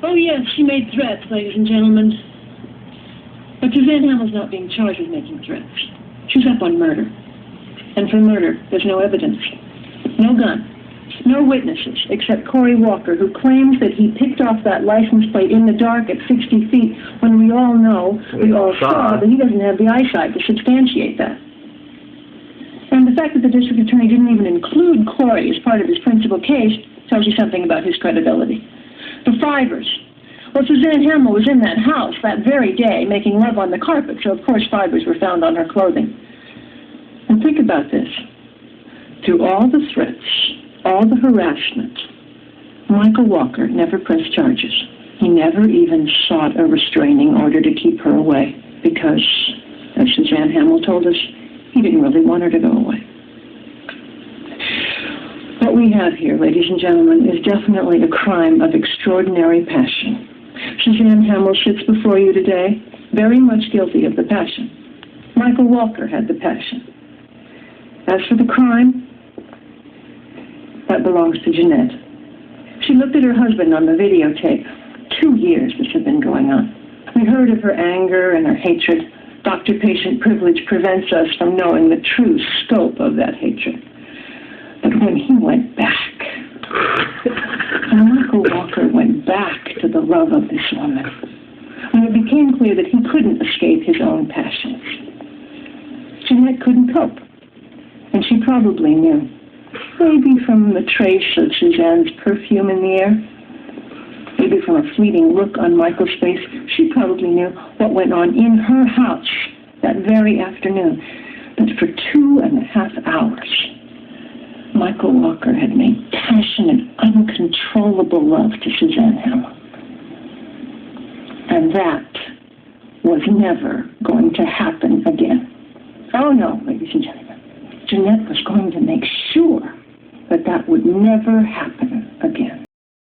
Oh, yes, she made threats, ladies and gentlemen. But Suzanne Hamill's not being charged with making threats. She's up on murder. And for murder, there's no evidence. No gun. No witnesses, except Corey Walker, who claims that he picked off that license plate in the dark at 60 feet when we all know, we all saw, that he doesn't have the eyesight to substantiate that. And the fact that the district attorney didn't even include Corey as part of his principal case tells you something about his credibility. The fibers. Well, Suzanne Hamill was in that house that very day making love on the carpet, so of course fibers were found on her clothing. And think about this. Through all the threats, all the harassment, Michael Walker never pressed charges. He never even sought a restraining order to keep her away because, as Suzanne Hamill told us, he didn't really want her to go away. What we have here, ladies and gentlemen, is definitely a crime of extraordinary passion. Suzanne Hamill sits before you today, very much guilty of the passion. Michael Walker had the passion. As for the crime, that belongs to Jeanette. She looked at her husband on the videotape. 2 years this had been going on. We heard of her anger and her hatred. Doctor-patient privilege prevents us from knowing the true scope of that hatred. But when he went back, when Michael Walker went back to the love of this woman, when it became clear that he couldn't escape his own passions, Jeanette couldn't cope. And she probably knew. Maybe from the trace of Suzanne's perfume in the air, maybe from a fleeting look on Michael's face, she probably knew what went on in her house that very afternoon. But for 2.5 hours, Michael Walker had made passionate, uncontrollable love to Suzanne Hamill. And that was never going to happen again. Oh no, ladies and gentlemen. Jeanette was going to make sure that that would never happen